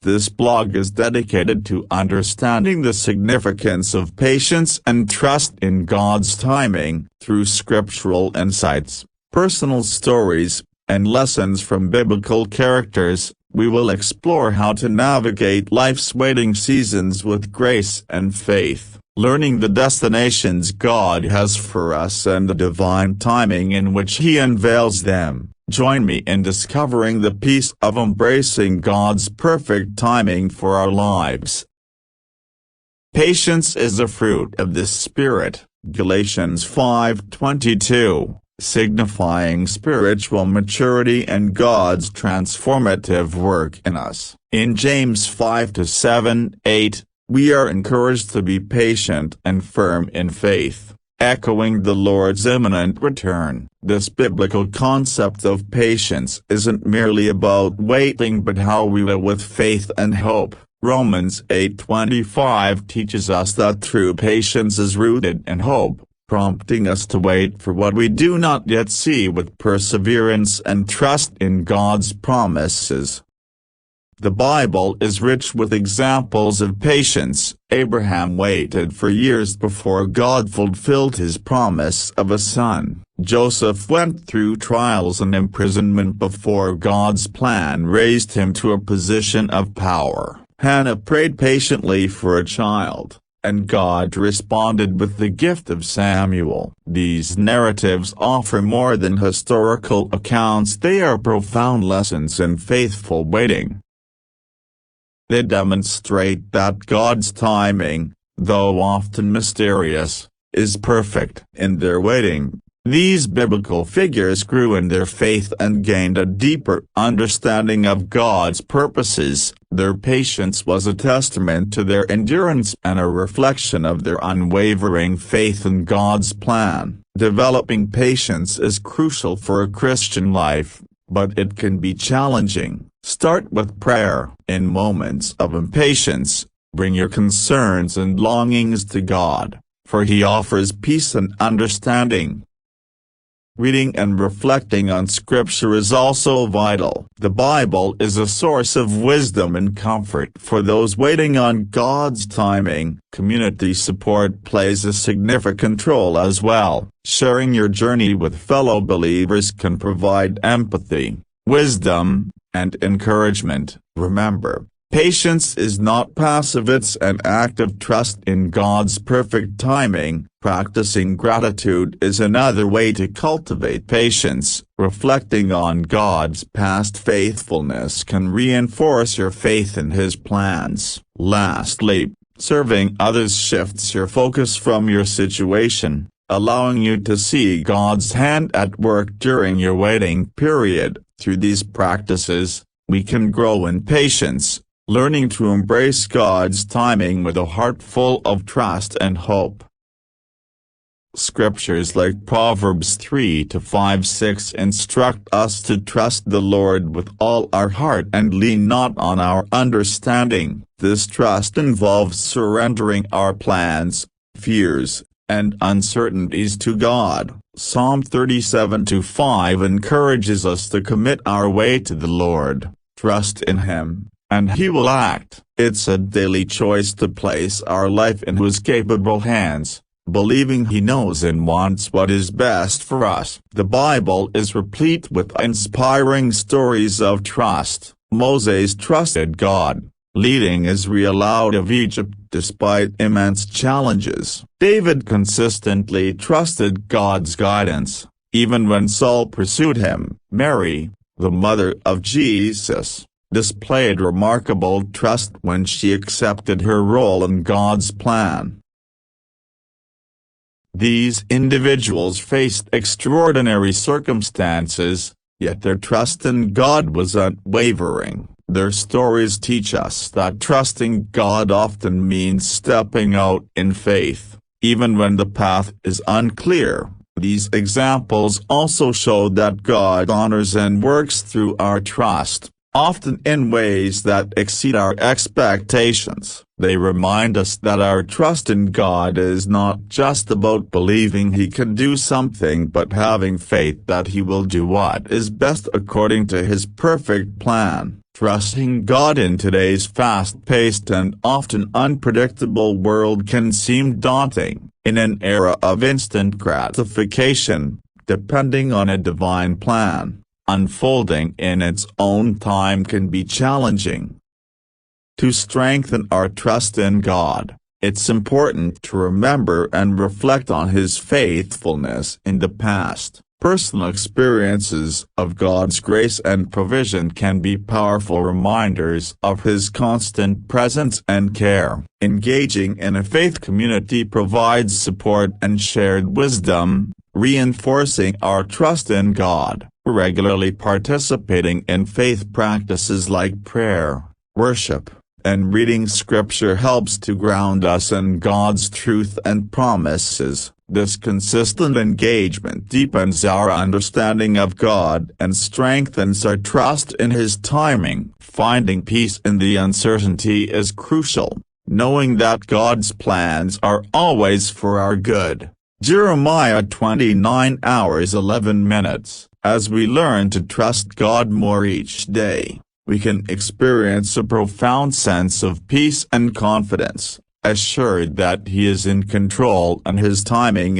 This blog is dedicated to understanding the significance of patience and trust in God's timing. Through scriptural insights, personal stories, and lessons from biblical characters, we will explore how to navigate life's waiting seasons with grace and faith, learning the destinations God has for us and the divine timing in which He unveils them. Join me in discovering the peace of embracing God's perfect timing for our lives. Patience is a fruit of the Spirit, Galatians 5:22, signifying spiritual maturity and God's transformative work in us. In James 5:7-8, we are encouraged to be patient and firm in faith, echoing the Lord's imminent return. This biblical concept of patience isn't merely about waiting but how we live with faith and hope. Romans 8:25 teaches us that true patience is rooted in hope, prompting us to wait for what we do not yet see with perseverance and trust in God's promises. The Bible is rich with examples of patience. Abraham waited for years before God fulfilled His promise of a son. Joseph went through trials and imprisonment before God's plan raised him to a position of power. Hannah prayed patiently for a child, and God responded with the gift of Samuel. These narratives offer more than historical accounts. They are profound lessons in faithful waiting. They demonstrate that God's timing, though often mysterious, is perfect. In their waiting, these biblical figures grew in their faith and gained a deeper understanding of God's purposes. Their patience was a testament to their endurance and a reflection of their unwavering faith in God's plan. Developing patience is crucial for a Christian life, but it can be challenging. Start with prayer. In moments of impatience, bring your concerns and longings to God, for He offers peace and understanding. Reading and reflecting on Scripture is also vital. The Bible is a source of wisdom and comfort for those waiting on God's timing. Community support plays a significant role as well. Sharing your journey with fellow believers can provide empathy, wisdom, and encouragement. Remember, patience is not passive, it's an act of trust in God's perfect timing. Practicing gratitude is another way to cultivate patience. Reflecting on God's past faithfulness can reinforce your faith in His plans. Lastly, serving others shifts your focus from your situation, allowing you to see God's hand at work during your waiting period. Through these practices, we can grow in patience, learning to embrace God's timing with a heart full of trust and hope. Scriptures like Proverbs 3-5-6 instruct us to trust the Lord with all our heart and lean not on our understanding. This trust involves surrendering our plans, fears, and uncertainties to God. Psalm 37:5 encourages us to commit our way to the Lord, trust in Him, and He will act. It's a daily choice to place our life in His capable hands, believing He knows and wants what is best for us. The Bible is replete with inspiring stories of trust. Moses trusted God, leading Israel out of Egypt despite immense challenges. David consistently trusted God's guidance, even when Saul pursued him. Mary, the mother of Jesus, displayed remarkable trust when she accepted her role in God's plan. These individuals faced extraordinary circumstances, yet their trust in God was unwavering. Their stories teach us that trusting God often means stepping out in faith, even when the path is unclear. These examples also show that God honors and works through our trust, often in ways that exceed our expectations. They remind us that our trust in God is not just about believing He can do something but having faith that He will do what is best according to His perfect plan. Trusting God in today's fast-paced and often unpredictable world can seem daunting. In an era of instant gratification, depending on a divine plan, unfolding in its own time can be challenging. To strengthen our trust in God, it's important to remember and reflect on His faithfulness in the past. Personal experiences of God's grace and provision can be powerful reminders of His constant presence and care. Engaging in a faith community provides support and shared wisdom, reinforcing our trust in God. Regularly participating in faith practices like prayer, worship, and reading Scripture helps to ground us in God's truth and promises. This consistent engagement deepens our understanding of God and strengthens our trust in His timing. Finding peace in the uncertainty is crucial, knowing that God's plans are always for our good. Jeremiah 29:11. As we learn to trust God more each day, we can experience a profound sense of peace and confidence, assured that He is in control and His timing